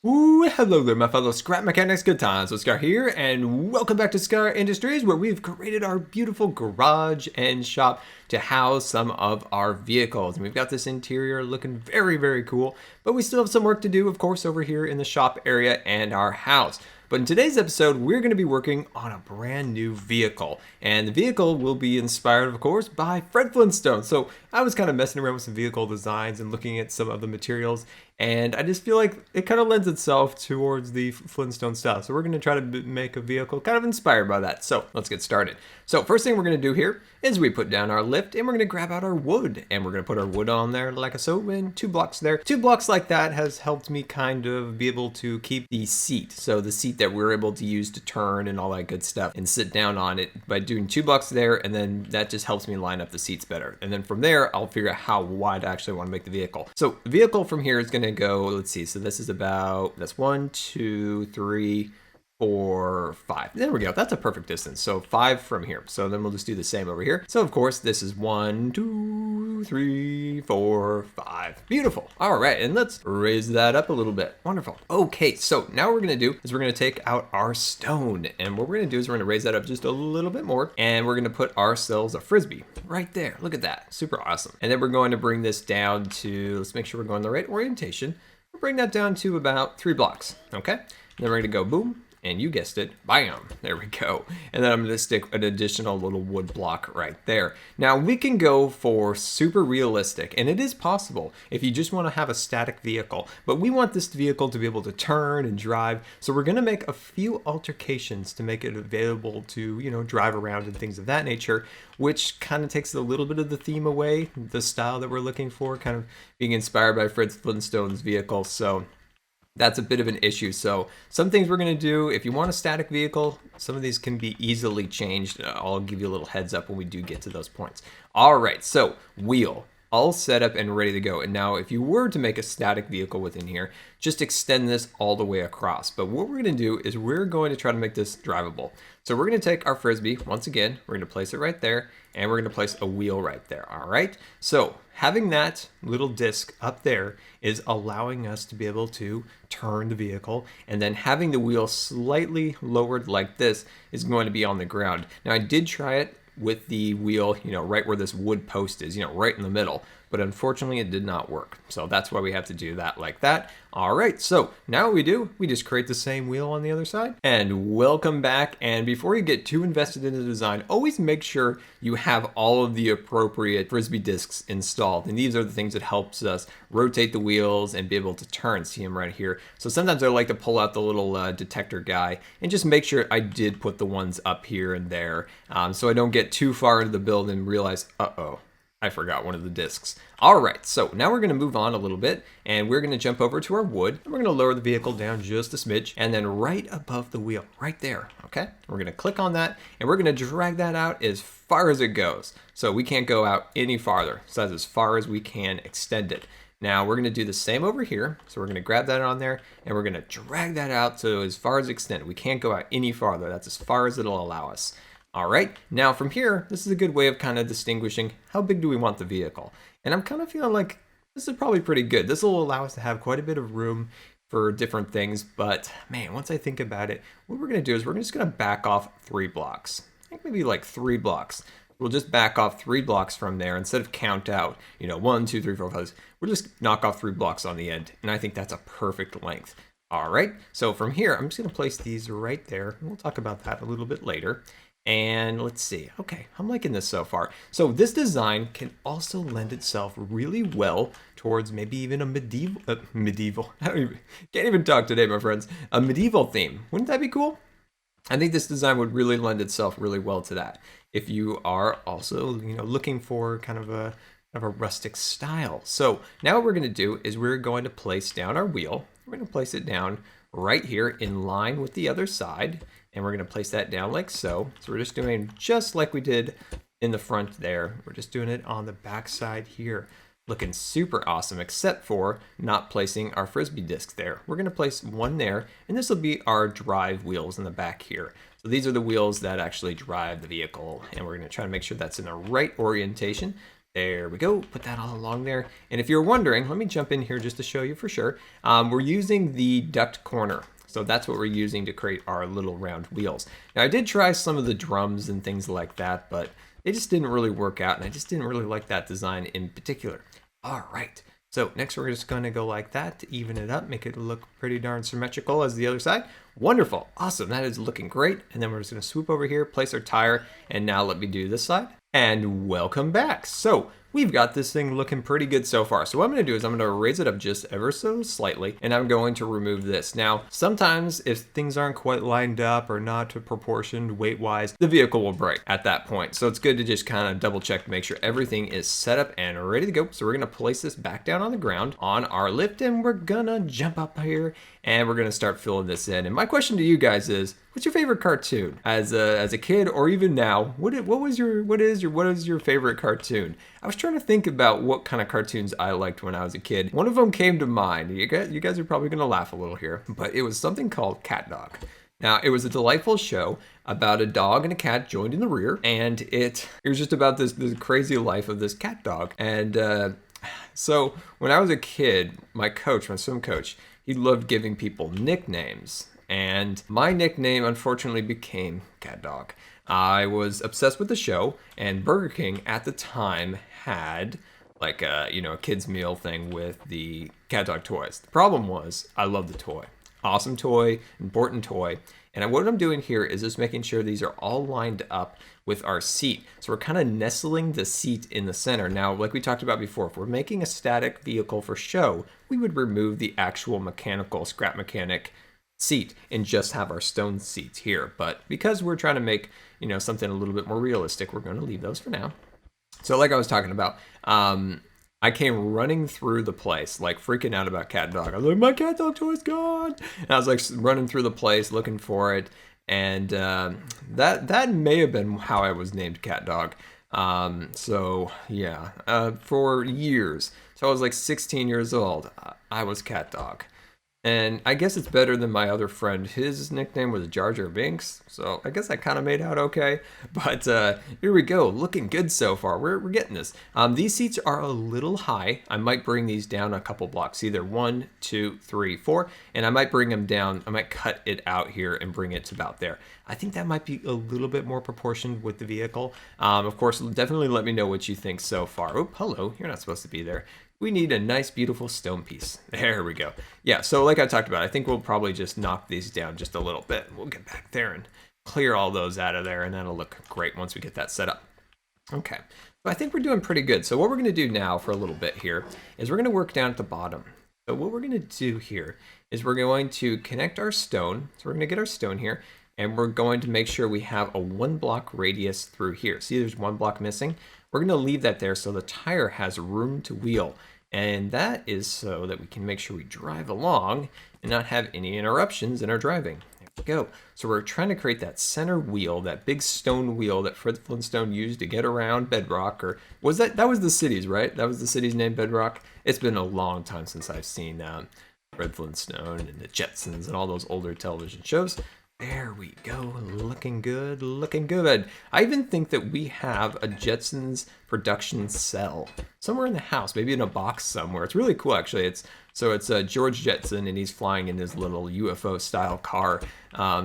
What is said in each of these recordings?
Ooh, hello there, my fellow scrap mechanics. Good times with Scar here, and welcome back to Scar Industries, where we've created our beautiful garage and shop to house some of our vehicles. And we've got this interior looking very, very cool, but we still have some work to do, of course, over here in the shop area and our house. But in today's episode, we're going to be working on a brand new vehicle. And the vehicle will be inspired, of course, by Fred Flintstone. So I was kind of messing around with some vehicle designs and looking at some of the materials. And I just feel like it kind of lends itself towards the Flintstone style. So we're going to try to make a vehicle kind of inspired by that. So let's get started. So first thing we're going to do here is we put down our lift and we're going to grab out our wood. And we're going to put our wood on there like so, and 2 blocks there. 2 blocks like that has helped me kind of be able to keep the seat. So the seat that we're able to use to turn and all that good stuff and sit down on it by doing 2 blocks there. And then that just helps me line up the seats better. And then from there, I'll figure out how wide I actually want to make the vehicle. So the vehicle from here is going to go, let's see, so this is that's 1, 2, 3, 4, 5. There we go. That's a perfect distance. So 5 from here. So then we'll just do the same over here. So of course, this is 1, 2, 3, 4, 5. Beautiful. All right. And let's raise that up a little bit. Wonderful. Okay. So now what we're going to do is we're going to take out our stone. And what we're going to do is we're going to raise that up just a little bit more. And we're going to put ourselves a Frisbee right there. Look at that. Super awesome. And then we're going to bring this down to, let's make sure we're going the right orientation. We'll bring that down to about 3 blocks. Okay. And then we're going to go boom. And you guessed it, bam, there we go. And then I'm gonna stick an additional little wood block right there. Now we can go for super realistic, and it is possible if you just wanna have a static vehicle, but we want this vehicle to be able to turn and drive. So we're gonna make a few alterations to make it available to, drive around and things of that nature, which kind of takes a little bit of the theme away, the style that we're looking for, kind of being inspired by Fred Flintstone's vehicle. So that's a bit of an issue. So some things we're going to do, if you want a static vehicle, some of these can be easily changed. I'll give you a little heads up when we do get to those points. All right, so wheel, all set up and ready to go. And now if you were to make a static vehicle within here, just extend this all the way across. But what we're going to do is we're going to try to make this drivable. So we're going to take our Frisbee, once again, we're going to place it right there, and we're going to place a wheel right there, all right? So having that little disc up there is allowing us to be able to turn the vehicle, and then having the wheel slightly lowered like this is going to be on the ground. Now I did try it with the wheel, right where this wood post is, right in the middle. But unfortunately, it did not work. So that's why we have to do that like that. All right, so now what we do, we just create the same wheel on the other side. And welcome back. And before you get too invested in the design, always make sure you have all of the appropriate Frisbee discs installed. And these are the things that helps us rotate the wheels and be able to turn. See them right here. So sometimes I like to pull out the little detector guy and just make sure I did put the ones up here and there. So I don't get too far into the build and realize, uh-oh, I forgot one of the discs. All right, so now we're going to move on a little bit, and we're going to jump over to our wood, and we're going to lower the vehicle down just a smidge, and then right above the wheel, right there, okay? We're going to click on that, and we're going to drag that out as far as it goes. So we can't go out any farther, so that's as far as we can extend it. Now we're going to do the same over here, so we're going to grab that on there, and we're going to drag that out so as far as extended. We can't go out any farther. That's as far as it'll allow us. All right, now from here, this is a good way of kind of distinguishing how big do we want the vehicle. And I'm kind of feeling like this is probably pretty good. This will allow us to have quite a bit of room for different things. But man, once I think about it, what we're going to do is we're just going to back off 3 blocks. I think maybe like 3 blocks. We'll just back off 3 blocks from there instead of count out, 1, 2, 3, 4, 5. We'll just knock off 3 blocks on the end. And I think that's a perfect length. All right, so from here, I'm just going to place these right there. We'll talk about that a little bit later. And let's see. Okay, I'm liking this so far. So this design can also lend itself really well towards maybe even a medieval. Can't even talk today, my friends. A medieval theme. Wouldn't that be cool? I think this design would really lend itself really well to that. If you are also, looking for kind of a rustic style. So now what we're going to do is we're going to place down our wheel. We're going to place it down right here in line with the other side. And we're going to place that down like so. So we're just doing just like we did in the front there. We're just doing it on the back side here. Looking super awesome, except for not placing our Frisbee disc there. We're going to place one there, and this will be our drive wheels in the back here. So these are the wheels that actually drive the vehicle, and we're going to try to make sure that's in the right orientation. There we go, put that all along there. And if you're wondering, let me jump in here just to show you for sure. We're using the duct corner. So that's what we're using to create our little round wheels. Now I did try some of the drums and things like that, but they just didn't really work out, and I just didn't really like that design in particular. All right, so next we're just gonna go like that to even it up, make it look pretty darn symmetrical as the other side. Wonderful, awesome, that is looking great. And then we're just gonna swoop over here, place our tire, and now let me do this side. And welcome back. So we've got this thing looking pretty good so far. So what I'm going to do is I'm going to raise it up just ever so slightly, and I'm going to remove this. Now, sometimes if things aren't quite lined up or not proportioned weight-wise, the vehicle will break at that point. So it's good to just kind of double check to make sure everything is set up and ready to go. So we're going to place this back down on the ground on our lift, and we're going to jump up here and we're going to start filling this in. And my question to you guys is, what's your favorite cartoon as a kid, or even now? What is your favorite cartoon? I was trying to think about what kind of cartoons I liked when I was a kid. One of them came to mind. You guys are probably going to laugh a little here, but it was something called Cat Dog. Now, it was a delightful show about a dog and a cat joined in the rear, and it was just about this crazy life of this cat dog. And so when I was a kid, my swim coach, he loved giving people nicknames. And my nickname, unfortunately, became Cat Dog. I was obsessed with the show, and Burger King at the time had like a kid's meal thing with the Cat Dog toys. The problem was I loved the toy. Awesome toy, important toy. And what I'm doing here is just making sure these are all lined up with our seat. So we're kind of nestling the seat in the center. Now, like we talked about before, if we're making a static vehicle for show, we would remove the actual mechanical scrap mechanic seat and just have our stone seats here. But because we're trying to make something a little bit more realistic, we're going to leave those for now. So like I was talking about, I came running through the place, like freaking out about Cat Dog. I was like, my Cat Dog toy's gone. And I was like running through the place looking for it. And that may have been how I was named Cat Dog. So yeah, for years. So I was like 16 years old. I was Cat Dog. And I guess it's better than my other friend. His nickname was Jar Jar Binks, so I guess I kind of made out okay. But here we go, looking good so far. We're getting this. These seats are a little high. I might bring these down a couple blocks, either 1, 2, 3, 4, and I might bring them down. I might cut it out here and bring it to about there. I think that might be a little bit more proportioned with the vehicle. Of course, definitely let me know what you think so far. Oh, hello, you're not supposed to be there. We need a nice, beautiful stone piece. There we go. Yeah, so like I talked about, I think we'll probably just knock these down just a little bit. We'll get back there and clear all those out of there, and that'll look great once we get that set up. Okay, so I think we're doing pretty good. So what we're going to do now for a little bit here is we're going to work down at the bottom. So what we're going to do here is we're going to connect our stone. So we're going to get our stone here, and we're going to make sure we have a 1 block radius through here. See, there's 1 block missing. We're going to leave that there so the tire has room to wheel. And that is so that we can make sure we drive along and not have any interruptions in our driving. There we go. So we're trying to create that center wheel, that big stone wheel that Fred Flintstone used to get around Bedrock. Or was that was the city's, right? That was the city's name, Bedrock? It's been a long time since I've seen Fred Flintstone and the Jetsons and all those older television shows. There we go, looking good, looking good. I even think that we have a Jetsons production cell somewhere in the house, maybe in a box somewhere. It's really cool, actually. It's George Jetson, and he's flying in his little UFO-style car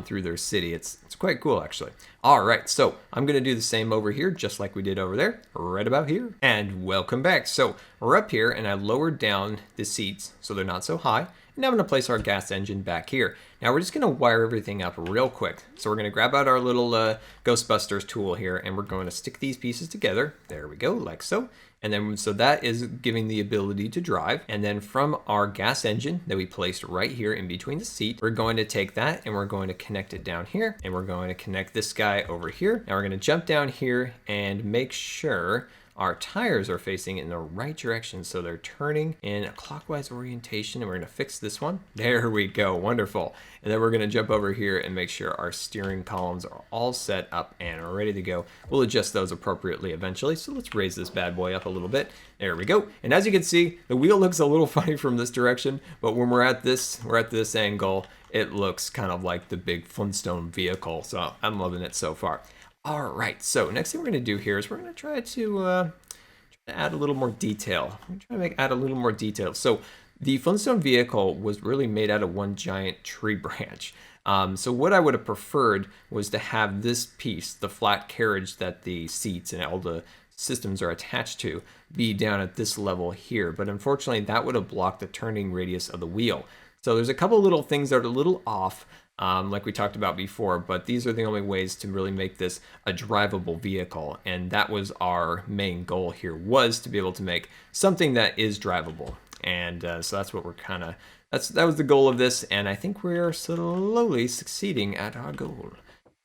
through their city. It's quite cool, actually. All right, so I'm going to do the same over here, just like we did over there, right about here. And welcome back. So we're up here, and I lowered down the seats so they're not so high. And now I'm going to place our gas engine back here. Now we're just going to wire everything up real quick. So we're going to grab out our little Ghostbusters tool here, and we're going to stick these pieces together. There we go, like so. And then so that is giving the ability to drive. And then from our gas engine that we placed right here in between the seat, we're going to take that and we're going to connect it down here. And we're going to connect this guy over here. Now we're going to jump down here and make sure our tires are facing in the right direction, so they're turning in a clockwise orientation, and we're going to fix this one. There we go, wonderful. And then we're going to jump over here and make sure our steering columns are all set up and are ready to go. We'll adjust those appropriately eventually, so let's raise this bad boy up a little bit. There we go. And as you can see, the wheel looks a little funny from this direction, but when we're at this angle, it looks kind of like the big Flintstone vehicle, so I'm loving it so far. All right, so next thing we're going to do here is we're going to try add a little more detail. I'm trying to add a little more detail. So the Flintstone vehicle was really made out of one giant tree branch. So what I would have preferred was to have this piece, the flat carriage that the seats and all the systems are attached to, be down at this level here. But unfortunately, that would have blocked the turning radius of the wheel. So there's a couple little things that are a little off, like we talked about before, but these are the only ways to really make this a drivable vehicle. And that was our main goal here, was to be able to make something that is drivable. And so that's what we're kind of, that was the goal of this. And I think we're slowly succeeding at our goal.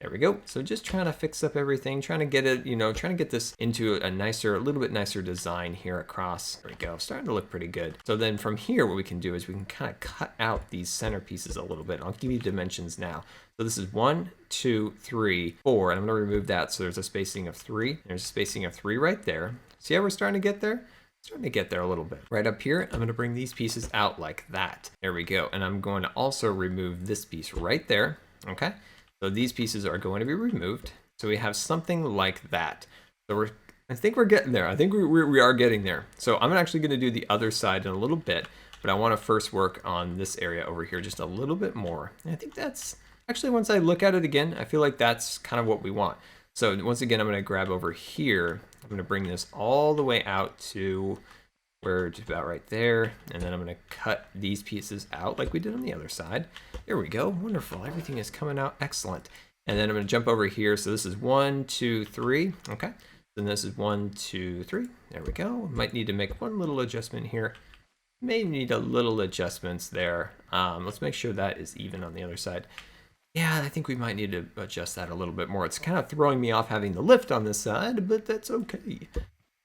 There we go. So just trying to fix up everything, trying to get it, trying to get this into a little bit nicer design here across. There we go. Starting to look pretty good. So then from here, what we can do is we can kind of cut out these center pieces a little bit. I'll give you dimensions now. So this is 1, 2, 3, 4, and I'm going to remove that. So there's a spacing of 3. There's a spacing of 3 right there. See how we're starting to get there? Starting to get there a little bit. Right up here, I'm going to bring these pieces out like that. There we go. And I'm going to also remove this piece right there. Okay. So these pieces are going to be removed. So we have something like that. So I think we're getting there. I think we are getting there. So I'm actually going to do the other side in a little bit, but I want to first work on this area over here just a little bit more. And I think that's actually, once I look at it again, I feel like that's kind of what we want. So once again, I'm going to grab over here. I'm going to bring this all the way out to where it's about right there. And then I'm going to cut these pieces out like we did on the other side. There we go. Wonderful. Everything is coming out excellent. And then I'm going to jump over here. So this is 1, 2, 3. Okay. Then this is 1, 2, 3. There we go. Might need to make one little adjustment here. May need a little adjustments there. Let's make sure that is even on the other side. Yeah, I think we might need to adjust that a little bit more. It's kind of throwing me off having the lift on this side, but that's okay.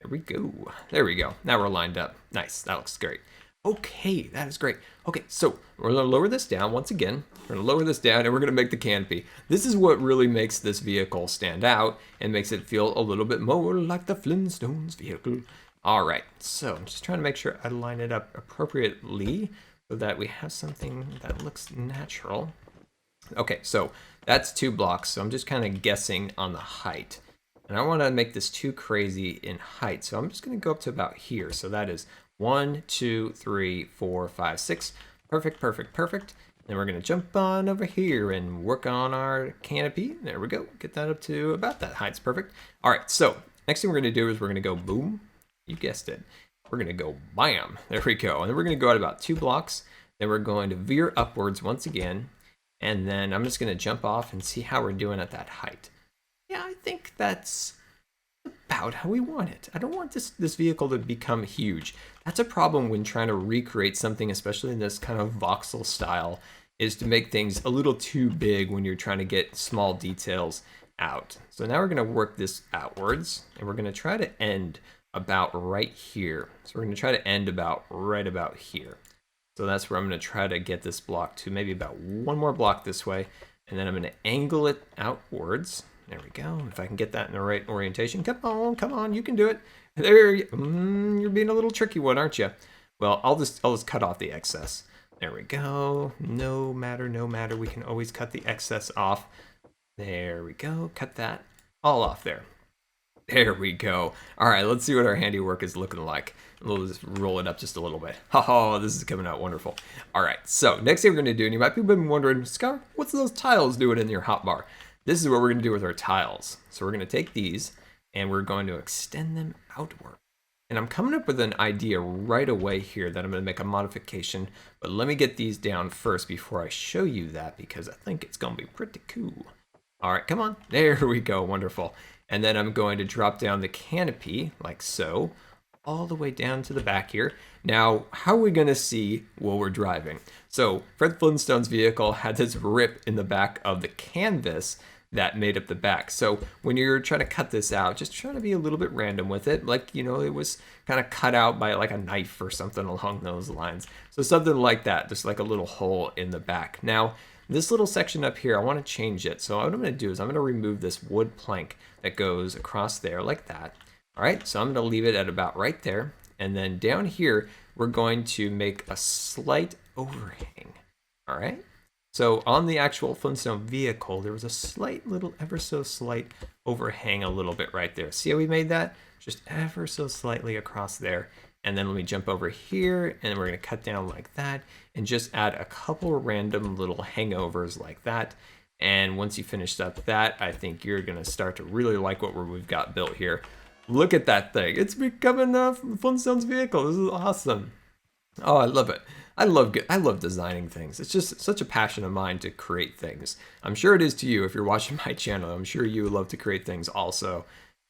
There we go. There we go. Now we're lined up. Nice. That looks great. Okay, that is great. Okay, so we're going to lower this down once again. We're going to lower this down and we're going to make the canopy. This is what really makes this vehicle stand out and makes it feel a little bit more like the Flintstones vehicle. All right, so I'm just trying to make sure I line it up appropriately so that we have something that looks natural. Okay, so that's 2 blocks. So I'm just kind of guessing on the height. And I don't want to make this too crazy in height. So I'm just going to go up to about here. So that is 1, 2, 3, 4, 5, 6. Perfect, perfect, perfect. Then we're going to jump on over here and work on our canopy. There we go. Get that up to about that height. It's perfect. All right, so next thing we're going to do is we're going to go boom. You guessed it. We're going to go bam. There we go. And then we're going to go out about 2 blocks. Then we're going to veer upwards once again. And then I'm just going to jump off and see how we're doing at that height. Yeah, I think that's about how we want it. I don't want this vehicle to become huge. That's a problem when trying to recreate something, especially in this kind of voxel style, is to make things a little too big when you're trying to get small details out. So now we're going to work this outwards, and we're going to try to end about right here. So we're going to try to end about right about here. So that's where I'm going to try to get this block to maybe about 1 more block this way. And then I'm going to angle it outwards. There we go. If I can get that in the right orientation. Come on, you can do it. There, you're being a little tricky one, aren't you? Well, I'll just cut off the excess. There we go. No matter. We can always cut the excess off. There we go. Cut that all off there. There we go. All right, let's see what our handiwork is looking like. We'll just roll it up just a little bit. Oh, this is coming out wonderful. All right, so next thing we're going to do, and you might be wondering, Scar, what's those tiles doing in your hotbar? This is what we're going to do with our tiles. So we're going to take these, and we're going to extend them outward. And I'm coming up with an idea right away here that I'm going to make a modification. But let me get these down first before I show you that, because I think it's going to be pretty cool. All right, come on. There we go. Wonderful. And then I'm going to drop down the canopy like so, all the way down to the back here. Now, how are we going to see while we're driving? So Fred Flintstone's vehicle had this rip in the back of the canvas that made up the back. So when you're trying to cut this out, just try to be a little bit random with it. Like, it was kind of cut out by like a knife or something along those lines. So something like that, just like a little hole in the back. Now, this little section up here, I want to change it. So what I'm going to do is I'm going to remove this wood plank that goes across there like that. All right, so I'm going to leave it at about right there. And then down here, we're going to make a slight overhang. All right, So on the actual Flintstone vehicle, there was a slight little, ever so slight overhang a little bit right there. See how we made that? Just ever so slightly across there. And then let me jump over here, and we're gonna cut down like that, and just add a couple random little hangovers like that. And once you finish up that, I think you're gonna start to really like what we've got built here. Look at that thing. It's becoming Flintstone's vehicle. This is awesome. Oh, I love it. I love designing things. It's just such a passion of mine to create things. I'm sure it is to you if you're watching my channel. I'm sure you love to create things also.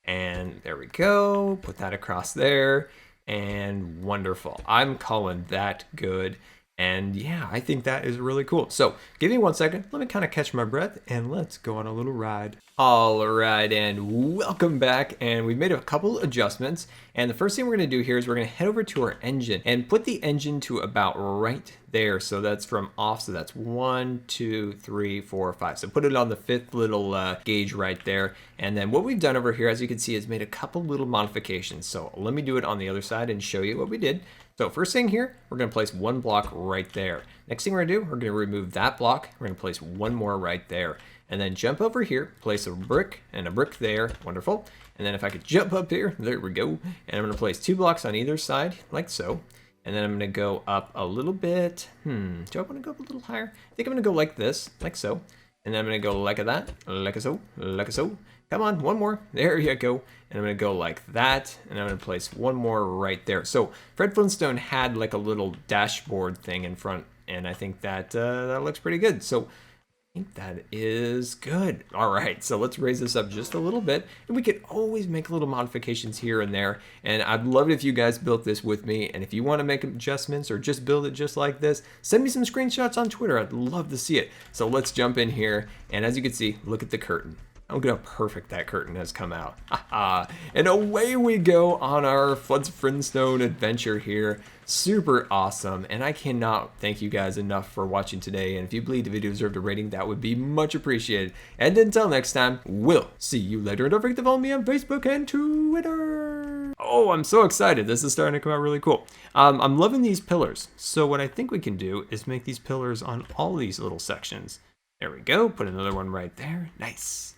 And there we go. Put that across there. And wonderful. I'm calling that good. And yeah, I think that is really cool. So give me 1 second. Let me kind of catch my breath and let's go on a little ride. All right, and welcome back. And we made a couple adjustments. And the first thing we're going to do here is we're going to head over to our engine and put the engine to about right there. So that's from off. So that's 1, 2, 3, 4, 5. So put it on the 5th little gauge right there. And then what we've done over here, as you can see, is made a couple little modifications. So let me do it on the other side and show you what we did. So first thing here, we're going to place 1 block right there. Next thing we're going to do, we're going to remove that block. We're going to place 1 more right there. And then jump over here, place a brick and a brick there. Wonderful. And then if I could jump up here, there we go. And I'm going to place 2 blocks on either side, like so. And then I'm going to go up a little bit. Do I want to go up a little higher? I think I'm going to go like this, like so. And then I'm going to go like that, like so, like so. Come on, 1 more. There you go. And I'm going to go like that. And I'm going to place 1 more right there. So Fred Flintstone had like a little dashboard thing in front. And I think that that looks pretty good. So I think that is good. All right, so let's raise this up just a little bit. And we could always make little modifications here and there. And I'd love it if you guys built this with me. And if you want to make adjustments or just build it just like this, send me some screenshots on Twitter. I'd love to see it. So let's jump in here. And as you can see, look at the curtain. Look at how perfect that curtain has come out. And away we go on our Fred Flintstone adventure here. Super awesome. And I cannot thank you guys enough for watching today. And if you believe the video deserved a rating, that would be much appreciated. And until next time, we'll see you later. And don't forget to follow me on Facebook and Twitter. Oh, I'm so excited. This is starting to come out really cool. I'm loving these pillars. So what I think we can do is make these pillars on all these little sections. There we go. Put another one right there. Nice.